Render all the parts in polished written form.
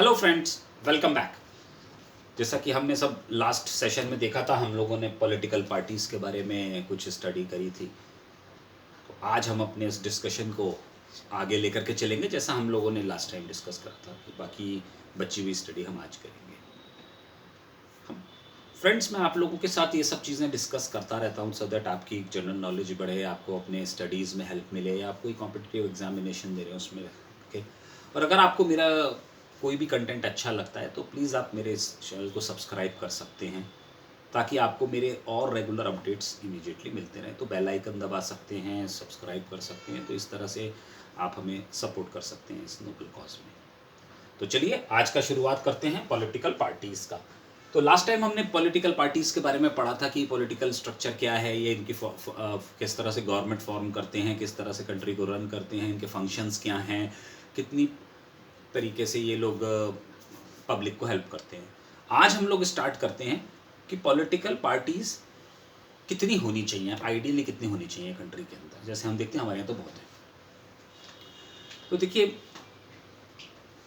Hello friends, welcome back. जैसा कि हमने सब लास्ट सेशन में देखा था, हम लोगों ने पॉलिटिकल पार्टीज़ के बारे में कुछ स्टडी करी थी। तो आज हम अपने इस डिस्कशन को आगे लेकर के चलेंगे, जैसा हम लोगों ने लास्ट टाइम डिस्कस करा था। तो बाकी बची हुई स्टडी हम आज करेंगे। हम फ्रेंड्स, मैं आप लोगों के साथ ये सब चीज़ें डिस्कस करता रहता हूँ सो दैट आपकी जनरल नॉलेज बढ़े, आपको अपने स्टडीज़ में हेल्प मिले, या आप कोई कॉम्पिटिटिव एग्जामिनेशन दे रहे हो उसमें। ओके। और अगर आपको मेरा कोई भी कंटेंट अच्छा लगता है तो प्लीज़ आप मेरे इस चैनल को सब्सक्राइब कर सकते हैं, ताकि आपको मेरे और रेगुलर अपडेट्स इमीडिएटली मिलते रहें। तो बेल आइकन दबा सकते हैं, सब्सक्राइब कर सकते हैं, तो इस तरह से आप हमें सपोर्ट कर सकते हैं इस नोबल कॉज में। तो चलिए आज का शुरुआत करते हैं पॉलिटिकल पार्टीज़ का। तो लास्ट टाइम हमने पॉलिटिकल पार्टीज़ के बारे में पढ़ा था कि पॉलिटिकल स्ट्रक्चर क्या है, ये इनकी किस तरह से गवर्नमेंट फॉर्म करते हैं, किस तरह से कंट्री को रन करते हैं, इनके फंक्शंस क्या हैं, कितनी तरीके से ये लोग पब्लिक को हेल्प करते हैं। आज हम लोग स्टार्ट करते हैं कि पॉलिटिकल पार्टीज़ कितनी होनी चाहिए, आइडियली कितनी होनी चाहिए कंट्री के अंदर। जैसे हम देखते हैं हमारे यहाँ तो बहुत है। तो देखिए,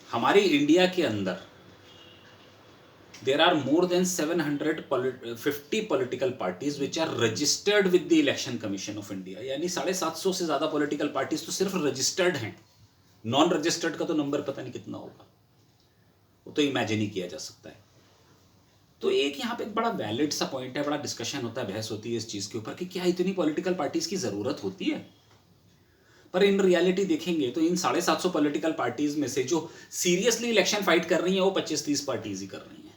हमारे इंडिया के अंदर there are more than 750 political parties which are registered with the election commission of India। यानी 750 से ज़्यादा पॉलिटिकल पार्टीज तो सिर्फ रजिस्टर्ड हैं। नॉन रजिस्टर्ड का तो नंबर पता नहीं कितना होगा, वो तो इमेजिन ही किया जा सकता है। तो एक यहाँ पे एक बड़ा वैलिड सा पॉइंट है, बड़ा डिस्कशन होता है, बहस होती है इस चीज़ के ऊपर कि क्या इतनी पॉलिटिकल पार्टीज की ज़रूरत होती है। पर इन रियलिटी देखेंगे तो इन 750 पॉलिटिकल पार्टीज में से जो सीरियसली इलेक्शन फाइट कर रही हैं वो 25-30 पार्टीज ही कर रही हैं।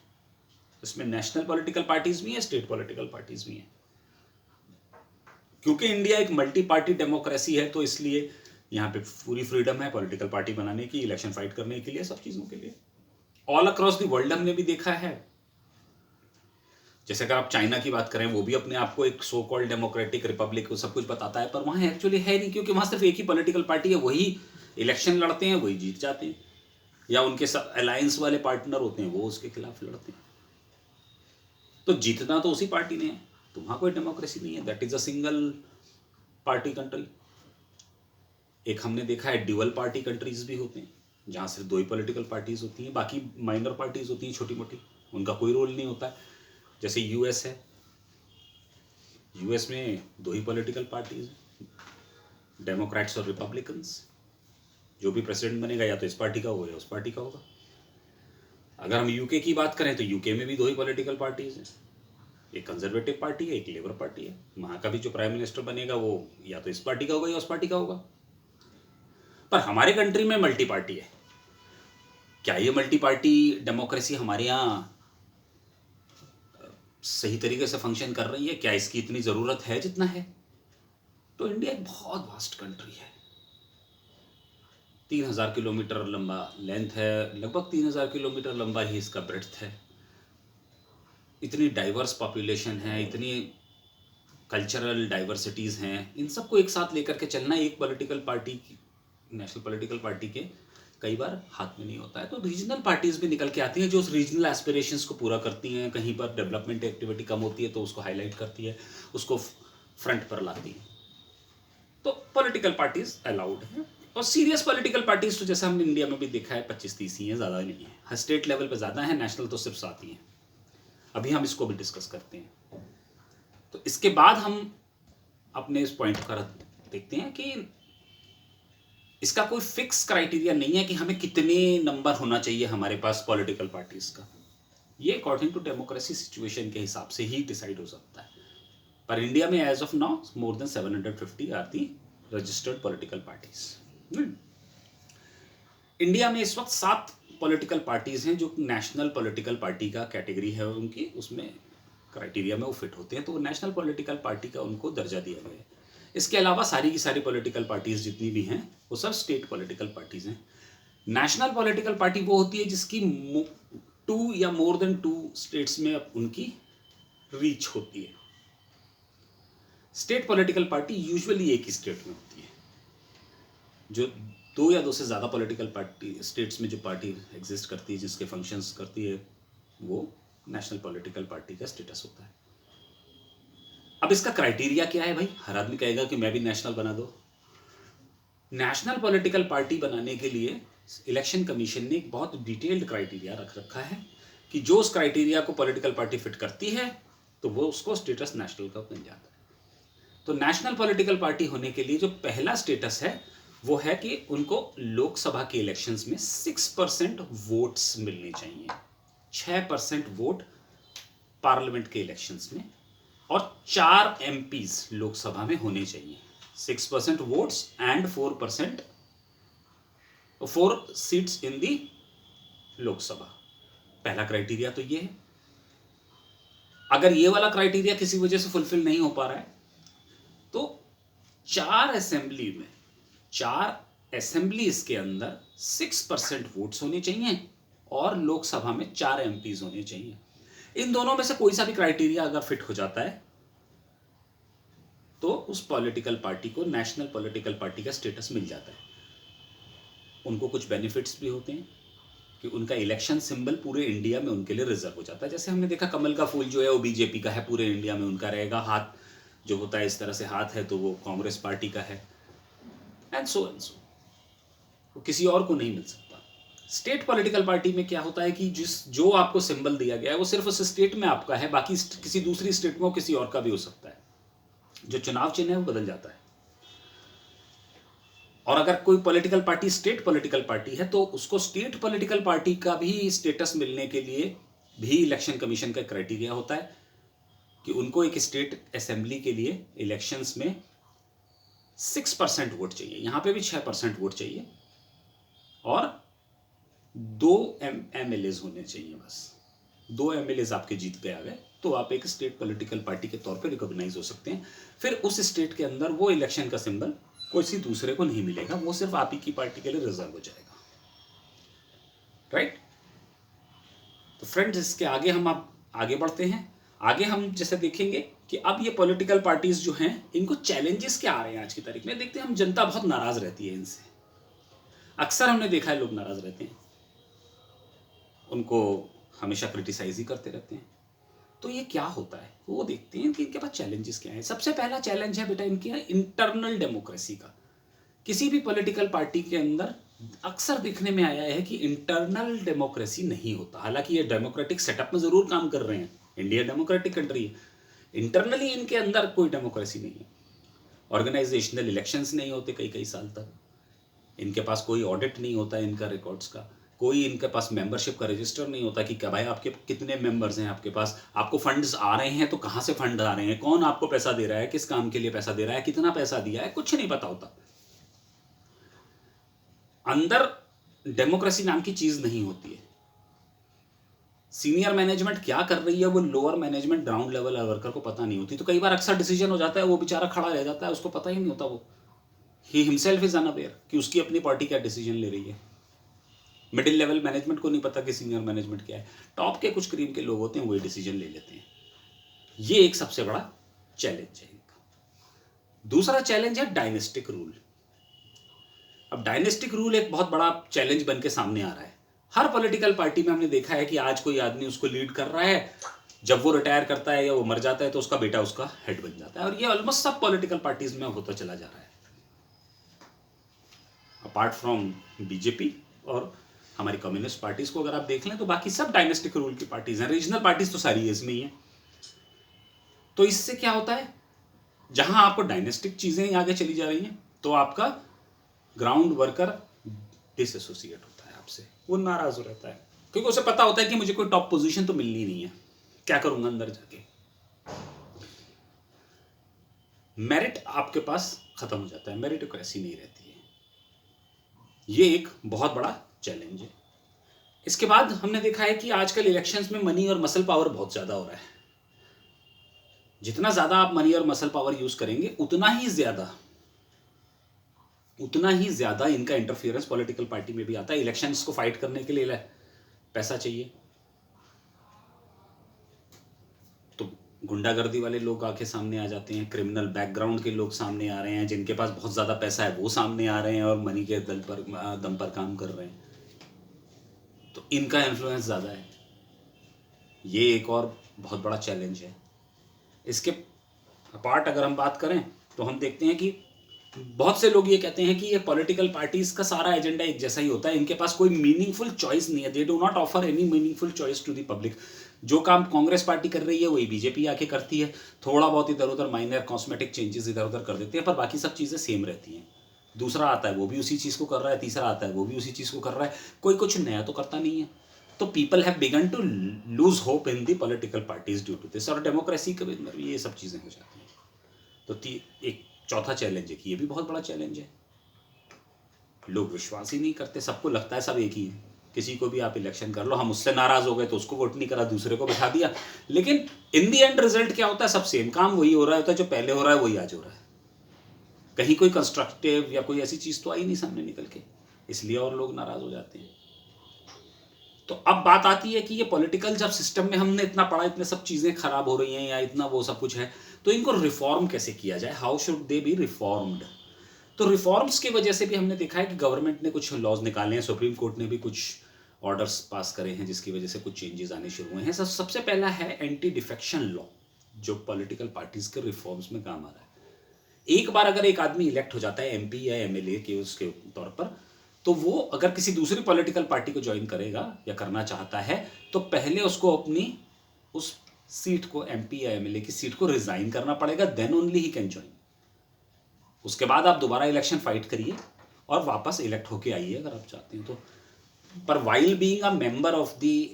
इसमें नेशनल पॉलिटिकल पार्टीज भी हैं, स्टेट पॉलिटिकल पार्टीज भी हैं। क्योंकि इंडिया एक मल्टी पार्टी डेमोक्रेसी है, तो इसलिए यहाँ पे पूरी फ्रीडम है पॉलिटिकल पार्टी बनाने की, इलेक्शन फाइट करने के लिए, सब चीज़ों के लिए। ऑल अक्रॉस द वर्ल्ड हमने भी देखा है। जैसे अगर आप चाइना की बात करें, वो भी अपने आप को एक सो कॉल्ड डेमोक्रेटिक रिपब्लिक सब कुछ बताता है, पर वहाँ एक्चुअली है नहीं, क्योंकि वहाँ सिर्फ एक ही पॉलिटिकल पार्टी है, वही इलेक्शन लड़ते हैं, वही जीत जाते हैं, या उनके साथ अलायंस वाले पार्टनर होते हैं, वो उसके खिलाफ लड़ते हैं। तो जीतना तो उसी पार्टी ने है, तो वहाँ कोई डेमोक्रेसी नहीं है। That is a single party country. एक हमने देखा है ड्यूअल पार्टी कंट्रीज भी होते हैं, जहाँ सिर्फ 2 ही पॉलिटिकल पार्टीज होती हैं, बाकी माइनर पार्टीज होती हैं छोटी मोटी, उनका कोई रोल नहीं होता है। जैसे यूएस है, यूएस में 2 ही पॉलिटिकल पार्टीज हैं, डेमोक्रेट्स और रिपब्लिकन्स। जो भी प्रेसिडेंट बनेगा या तो इस पार्टी का होगा या उस पार्टी का होगा। अगर हम यूके की बात करें तो यूके में भी 2 ही पॉलिटिकल पार्टीज हैं, एक कंजर्वेटिव पार्टी है, एक लेबर पार्टी है। वहाँ का भी जो प्राइम मिनिस्टर बनेगा वो या तो इस पार्टी का होगा या उस पार्टी का होगा। पर हमारे कंट्री में मल्टी पार्टी है। क्या ये मल्टी पार्टी डेमोक्रेसी हमारे यहाँ सही तरीके से फंक्शन कर रही है? क्या इसकी इतनी ज़रूरत है जितना है? तो इंडिया एक बहुत वास्ट कंट्री है। 3000 किलोमीटर लंबा लेंथ है, लगभग 3000 किलोमीटर लंबा ही इसका ब्रेड्थ है। इतनी डाइवर्स पॉपुलेशन है, इतनी कल्चरल डाइवर्सिटीज़ हैं, इन सबको एक साथ लेकर के चलना एक पॉलिटिकल पार्टी की, नेशनल पॉलिटिकल पार्टी के कई बार हाथ में नहीं होता है। तो रीजनल पार्टीज़ भी निकल के आती हैं जो उस रीजनल एस्पिरेशंस को पूरा करती हैं। कहीं पर डेवलपमेंट एक्टिविटी कम होती है तो उसको हाईलाइट करती है, उसको फ्रंट पर लाती है। तो पॉलिटिकल पार्टीज़ अलाउड हैं। और सीरियस पॉलिटिकल पार्टीज़ तो जैसे हमने इंडिया में भी देखा है 25-30 ही हैं, ज़्यादा नहीं है। स्टेट लेवल पर ज़्यादा है, नेशनल तो सिर्फ 7 ही हैं। अभी हम इसको भी डिस्कस करते हैं। तो इसके बाद हम अपने इस पॉइंट पर देखते हैं कि इसका कोई फिक्स क्राइटेरिया नहीं है कि हमें कितने नंबर होना चाहिए हमारे पास पॉलिटिकल पार्टीज का। ये अकॉर्डिंग टू डेमोक्रेसी सिचुएशन के हिसाब से ही डिसाइड हो सकता है। पर इंडिया में as of now more than 750 are the registered political parties. India में इस वक्त 7 पॉलिटिकल पार्टीज हैं जो नेशनल पॉलिटिकल पार्टी का कैटेगरी है उनकी, उसमें क्राइटेरिया में वो फिट होते हैं, तो नेशनल पॉलिटिकल पार्टी का उनको दर्जा दिया गया है। इसके अलावा सारी की सारी पॉलिटिकल पार्टीज जितनी भी हैं वो सब स्टेट पॉलिटिकल पार्टीज हैं। नेशनल पॉलिटिकल पार्टी वो होती है जिसकी 2 या मोर देन 2 स्टेट्स में उनकी रीच होती है। स्टेट पॉलिटिकल पार्टी यूजुअली एक ही स्टेट में होती है। जो 2 या 2 से ज़्यादा पॉलिटिकल पार्टी स्टेट्स में जो पार्टी एग्जिस्ट करती है, जिसके फंक्शंस करती है, वो नेशनल पॉलिटिकल पार्टी का स्टेटस होता है। अब इसका क्राइटेरिया क्या है भाई? हर आदमी कहेगा कि मैं भी नेशनल बना दो। नेशनल पॉलिटिकल पार्टी बनाने के लिए इलेक्शन कमीशन ने एक बहुत डिटेल्ड क्राइटेरिया रख रखा है कि जो उस क्राइटेरिया को पॉलिटिकल पार्टी फिट करती है तो वो उसको स्टेटस नेशनल का मिल जाता है। तो नेशनल पॉलिटिकल पार्टी होने के लिए जो पहला स्टेटस है वो है कि उनको लोकसभा के इलेक्शंस में 6% वोट्स मिलने चाहिए, 6% वोट पार्लियामेंट के इलेक्शंस में, और 4 एमपीज लोकसभा में होने चाहिए। 6% वोट्स एंड 4 सीट्स इन दी लोकसभा। पहला क्राइटेरिया तो ये है। अगर ये वाला क्राइटेरिया किसी वजह से फुलफिल नहीं हो पा रहा है तो 4 असेंबलीज के अंदर 6% वोट्स होने चाहिए और लोकसभा में 4 एमपीज होने चाहिए। इन दोनों में से कोई सा भी क्राइटेरिया अगर फिट हो जाता है तो उस पॉलिटिकल पार्टी को नेशनल पॉलिटिकल पार्टी का स्टेटस मिल जाता है। उनको कुछ बेनिफिट्स भी होते हैं कि उनका इलेक्शन सिंबल पूरे इंडिया में उनके लिए रिजर्व हो जाता है। जैसे हमने देखा कमल का फूल जो है वो बीजेपी का है, पूरे इंडिया में उनका रहेगा। हाथ जो होता है इस तरह से हाथ है तो वो कांग्रेस पार्टी का है, एंड सो वो किसी और को नहीं मिल सकता। स्टेट पॉलिटिकल पार्टी में क्या होता है कि जो आपको सिंबल दिया गया है वो सिर्फ उस स्टेट में आपका है, बाकी किसी दूसरी स्टेट में किसी और का भी हो सकता है। जो चुनाव चिन्ह है वो बदल जाता है। और अगर कोई political party state political party है तो उसको स्टेट पॉलिटिकल पार्टी का भी स्टेटस मिलने के लिए भी इलेक्शन कमीशन का क्राइटेरिया होता है कि उनको एक स्टेट असेंबली के लिए इलेक्शंस में 6% वोट चाहिए। यहां पे भी 6% वोट चाहिए और 2 एमएलएज होने चाहिए। बस 2 एमएलएज आपके जीत के आ गए तो आप एक स्टेट पॉलिटिकल पार्टी के तौर पे रिकॉग्नाइज हो सकते हैं। फिर उस स्टेट के अंदर वो इलेक्शन का सिंबल किसी दूसरे को नहीं मिलेगा, वो सिर्फ आप ही की पार्टी के लिए रिजर्व हो जाएगा। राइट? तो फ्रेंड्स, इसके आगे हम आप आगे बढ़ते हैं। आगे हम जैसे देखेंगे कि अब ये पॉलिटिकल पार्टीज जो हैं इनको चैलेंजेस क्या आ रहे हैं आज की तारीख में। देखते हैं हम, जनता बहुत नाराज रहती है इनसे। अक्सर हमने देखा है लोग नाराज रहते हैं, उनको हमेशा क्रिटिसाइज ही करते रहते हैं। तो ये क्या होता है वो देखते हैं कि इनके पास चैलेंजेस क्या है। सबसे पहला चैलेंज है बेटा इनकी इंटरनल डेमोक्रेसी का। किसी भी पॉलिटिकल पार्टी के अंदर अक्सर देखने में आया है कि इंटरनल डेमोक्रेसी नहीं होता। हालांकि ये डेमोक्रेटिक सेटअप में जरूर काम कर रहे हैं, इंडिया डेमोक्रेटिक कंट्री है, इंटरनली इनके अंदर कोई डेमोक्रेसी नहीं है। ऑर्गेनाइजेशनल इलेक्शंस नहीं होते कई कई साल तक, इनके पास कोई ऑडिट नहीं होता इनका रिकॉर्ड्स का, कोई इनके पास मेंबरशिप का रजिस्टर नहीं होता कि क्या भाई आपके कितने मेंबर्स हैं आपके पास, आपको फंड्स आ रहे हैं तो कहाँ से फंड आ रहे हैं, कौन आपको पैसा दे रहा है, किस काम के लिए पैसा दे रहा है, कितना पैसा दिया है, कुछ नहीं पता होता। अंदर डेमोक्रेसी नाम की चीज नहीं होती है। सीनियर मैनेजमेंट क्या कर रही है वो lower management ground level worker को पता नहीं होती। तो कई बार अक्सर डिसीजन हो जाता है, वो बेचारा खड़ा रह जाता है, उसको पता ही नहीं होता, वो ही हिमसेल्फ इज अनअवेयर कि उसकी अपनी पार्टी क्या डिसीजन ले रही है। मिडिल लेवल मैनेजमेंट को नहीं पता कि सीनियर मैनेजमेंट क्या है। टॉप के कुछ क्रीम के लोग होते हैं वही डिसीजन ले लेते हैं। ये एक सबसे बड़ा चैलेंज है इनका। दूसरा चैलेंज है डायनेस्टिक रूल। अब डायनेस्टिक रूल एक बहुत बड़ा चैलेंज बन के सामने आ रहा है। हर पॉलिटिकल पार्टी में हमने देखा है कि आज कोई आदमी उसको लीड कर रहा है, जब वो रिटायर करता है या वो मर जाता है तो उसका बेटा उसका हेड बन जाता है। और ये ऑलमोस्ट सब पॉलिटिकल पार्टीज में होता चला जा रहा है, अपार्ट फ्रॉम बीजेपी और हमारी कम्युनिस्ट पार्टीज को अगर आप देख लें तो बाकी सब डायनेस्टिक रूल की पार्टीज हैं। रीजनल पार्टीज तो सारी इसमें ही है। तो इससे क्या होता है, जहां आपको डायनेस्टिक चीजें आगे चली जा रही हैं तो आपका ग्राउंड वर्कर डिसएसोसिएट होता है आपसे, वो नाराज हो रहता है क्योंकि उसे पता होता है कि मुझे कोई टॉप पोजीशन तो मिलनी नहीं है, क्या करूंगा अंदर जाके। मेरिट आपके पास खत्म हो जाता है, मेरिटोक्रेसी नहीं रहती है। ये एक बहुत बड़ा चैलेंज है। इसके बाद हमने देखा है कि आजकल इलेक्शंस में मनी और मसल पावर बहुत ज्यादा हो रहा है। जितना ज्यादा आप मनी और मसल पावर यूज करेंगे उतना ही ज्यादा इनका इंटरफियरेंस पॉलिटिकल पार्टी में भी आता है। इलेक्शंस को फाइट करने के लिए पैसा चाहिए तो गुंडागर्दी वाले लोग आके सामने आ जाते हैं, क्रिमिनल बैकग्राउंड के लोग सामने आ रहे हैं, जिनके पास बहुत ज्यादा पैसा है वो सामने आ रहे हैं और मनी के दम पर काम कर रहे हैं, तो इनका इन्फ्लुएंस ज्यादा है। ये एक और बहुत बड़ा चैलेंज है। इसके अपार्ट अगर हम बात करें तो हम देखते हैं कि बहुत से लोग ये कहते हैं कि ये पॉलिटिकल पार्टीज का सारा एजेंडा एक जैसा ही होता है, इनके पास कोई मीनिंगफुल चॉइस नहीं है, they do not offer any meaningful choice to the public. जो काम कांग्रेस पार्टी कर रही है वही बीजेपी आके करती है, थोड़ा बहुत इधर उधर माइनर कॉस्मेटिक चेंजेस इधर उधर कर देते हैं, पर बाकी सब चीज़ें सेम रहती हैं। दूसरा आता है वो भी उसी चीज़ को कर रहा है, तीसरा आता है वो भी उसी चीज़ को कर रहा है, कोई कुछ नया तो करता नहीं है। तो people have begun to lose hope in the political parties due to this, और डेमोक्रेसी के अंदर भी ये सब चीज़ें हो जाती हैं। तो एक चौथा चैलेंज है कि ये भी बहुत बड़ा चैलेंज है, लोग विश्वास ही नहीं करते, सबको लगता है सब एक ही है, किसी को भी आप इलेक्शन कर लो, हम उससे नाराज हो गए तो उसको वोट नहीं करा, दूसरे को बिठा दिया, लेकिन इन दी एंड रिजल्ट क्या होता है, सब सेम काम वही हो रहा होता है, जो पहले हो रहा है वही आज हो रहा है, कहीं कोई कंस्ट्रक्टिव या कोई ऐसी चीज तो आई नहीं सामने निकल के, इसलिए और लोग नाराज हो जाते हैं। तो अब बात आती है कि ये पॉलिटिकल जब सिस्टम में हमने इतना पढ़ा, इतने सब चीजें खराब हो रही हैं या इतना वो सब कुछ है, तो इनको रिफॉर्म कैसे किया जाए, how should they B reformed. तो रिफॉर्म्स की वजह से भी हमने देखा है कि गवर्नमेंट ने कुछ लॉज निकाले हैं, सुप्रीम कोर्ट ने भी कुछ ऑर्डर्स पास करे हैं, जिसकी वजह से कुछ चेंजेस आने शुरू हुए हैं। सबसे पहला है एंटी डिफेक्शन लॉ, जो पॉलिटिकल पार्टीज के रिफॉर्म्स में काम आ रहा है। एक बार अगर एक आदमी इलेक्ट हो जाता है एमपी या एमएलए के उसके तौर पर, तो वो अगर किसी दूसरी पॉलिटिकल पार्टी को ज्वाइन करेगा या करना चाहता है, तो पहले उसको अपनी उस सीट को, एमपी या एमएलए की सीट को रिजाइन करना पड़ेगा, then only he can join. उसके बाद आप दोबारा इलेक्शन फाइट करिए और वापस इलेक्ट होके आइए अगर आप चाहते हैं तो। पर while being a member of the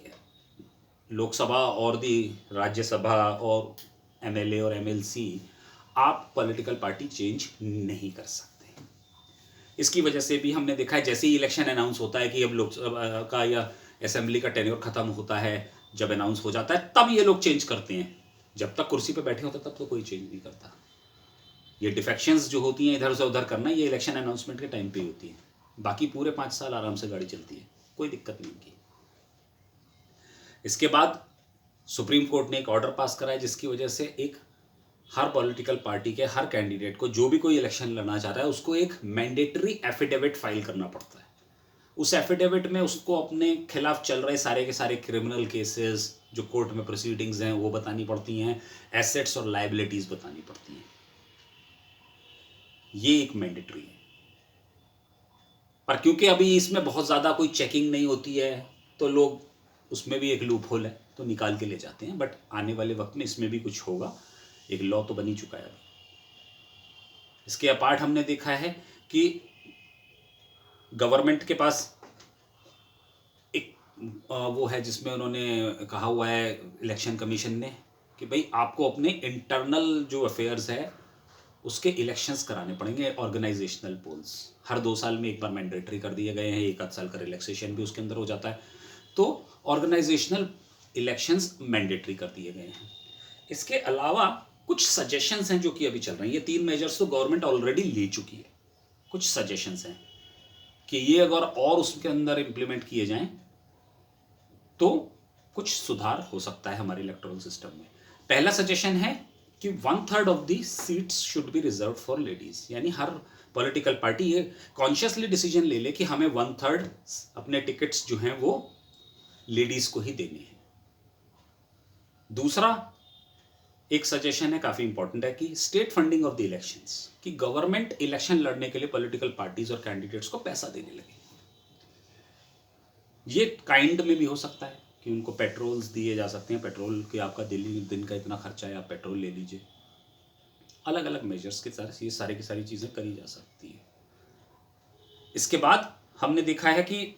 Lok Sabha और द राज्यसभा और एमएलए और एमएलसी, आप पॉलिटिकल पार्टी चेंज नहीं कर सकते। इसकी वजह से भी हमने देखा है, जैसे ही इलेक्शन अनाउंस होता है कि अब लोकसभा का या असेंबली का टेन्योर खत्म होता है, जब अनाउंस हो जाता है तब ये लोग चेंज करते हैं। जब तक कुर्सी पे बैठे होते तब तो कोई चेंज नहीं करता। ये डिफेक्शंस जो होती हैं इधर से उधर करना, ये इलेक्शन अनाउंसमेंट के टाइम पे ही होती है, बाकी पूरे 5 साल आराम से गाड़ी चलती है, कोई दिक्कत नहीं की। इसके बाद सुप्रीम कोर्ट ने एक ऑर्डर पास करा है, जिसकी वजह से एक हर पॉलिटिकल पार्टी के हर कैंडिडेट को, जो भी कोई इलेक्शन लड़ना चाहता है, उसको एक मैंडेटरी एफिडेविट फाइल करना पड़ता है। उस एफिडेविट में उसको अपने खिलाफ चल रहे सारे के सारे क्रिमिनल केसेस, जो कोर्ट में प्रोसीडिंग्स हैं, वो बतानी पड़ती हैं, एसेट्स और लायबिलिटीज बतानी पड़ती हैं। ये एक मैंडेटरी है। पर क्योंकि अभी इसमें बहुत ज़्यादा कोई चेकिंग नहीं होती है, तो लोग, उसमें भी एक लूप होल है तो निकाल के ले जाते हैं, बट आने वाले वक्त में इसमें भी कुछ होगा, एक लॉ तो बन ही चुका है अभी। इसके अपार्ट हमने देखा है कि गवर्नमेंट के पास एक वो है जिसमें उन्होंने कहा हुआ है इलेक्शन कमीशन ने कि भाई आपको अपने इंटरनल जो अफेयर्स है उसके इलेक्शंस कराने पड़ेंगे, ऑर्गेनाइजेशनल पोल्स हर 2 साल में एक बार मैंडेटरी कर दिए गए हैं, 1 आध साल का रिलैक्सेशन भी उसके अंदर हो जाता है, तो ऑर्गेनाइजेशनल इलेक्शंस मैंडेटरी कर दिए गए हैं। इसके अलावा कुछ सजेशंस हैं जो कि अभी चल रही हैं। ये 3 मेजर्स तो गवर्नमेंट ऑलरेडी ले चुकी है, कुछ सजेशंस हैं कि ये अगर और उसके अंदर इंप्लीमेंट किए जाएं तो कुछ सुधार हो सकता है हमारे इलेक्टोरल सिस्टम में। पहला सजेशन है कि 1/3 of the seats should be reserve for ladies, यानी हर पॉलिटिकल पार्टी ये कॉन्शियसली डिसीजन ले ले कि हमें 1/3 अपने टिकट्स जो हैं वो लेडीज को ही देने हैं। दूसरा एक सजेशन है, काफी इंपॉर्टेंट है, कि state funding of the elections, कि गवर्नमेंट इलेक्शन लड़ने के लिए पॉलिटिकल पार्टीज और कैंडिडेट्स को पैसा देने लगे। ये काइंड में भी हो सकता है कि उनको पेट्रोल्स दिए जा सकते हैं, पेट्रोल के आपका दिन का इतना खर्चा है, आप पेट्रोल ले लीजिए। अलग अलग मेजर्स के साथ ये सारी की सारी चीज़ें करी जा सकती हैं। इसके बाद हमने देखा है कि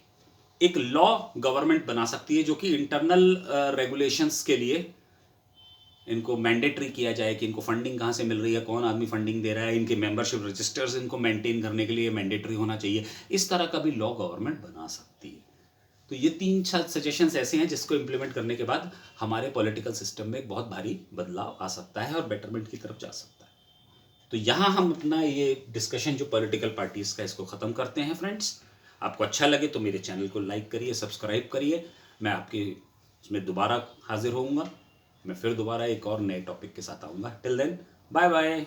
एक लॉ गवर्नमेंट बना सकती है जो कि इंटरनल रेगुलेशंस के लिए इनको मैंडेटरी किया जाए कि इनको फंडिंग कहाँ से मिल रही है, कौन आदमी फंडिंग दे रहा है, इनके मेंबरशिप रजिस्टर्स इनको मेंटेन करने के लिए मैंडेटरी होना चाहिए। इस तरह का भी लॉ गवर्नमेंट बना सकती है। तो ये 3 सजेशंस ऐसे हैं जिसको इम्प्लीमेंट करने के बाद हमारे पॉलिटिकल सिस्टम में एक बहुत भारी बदलाव आ सकता है और बेटरमेंट की तरफ जा सकता है। तो यहाँ हम अपना ये डिस्कशन जो पॉलिटिकल पार्टीज का, इसको ख़त्म करते हैं फ्रेंड्स। आपको अच्छा लगे तो मेरे चैनल को लाइक करिए, सब्सक्राइब करिए। मैं आपके उसमें दोबारा हाजिर होऊंगा, मैं फिर दोबारा एक और नए टॉपिक के साथ आऊँगा। Till then bye bye.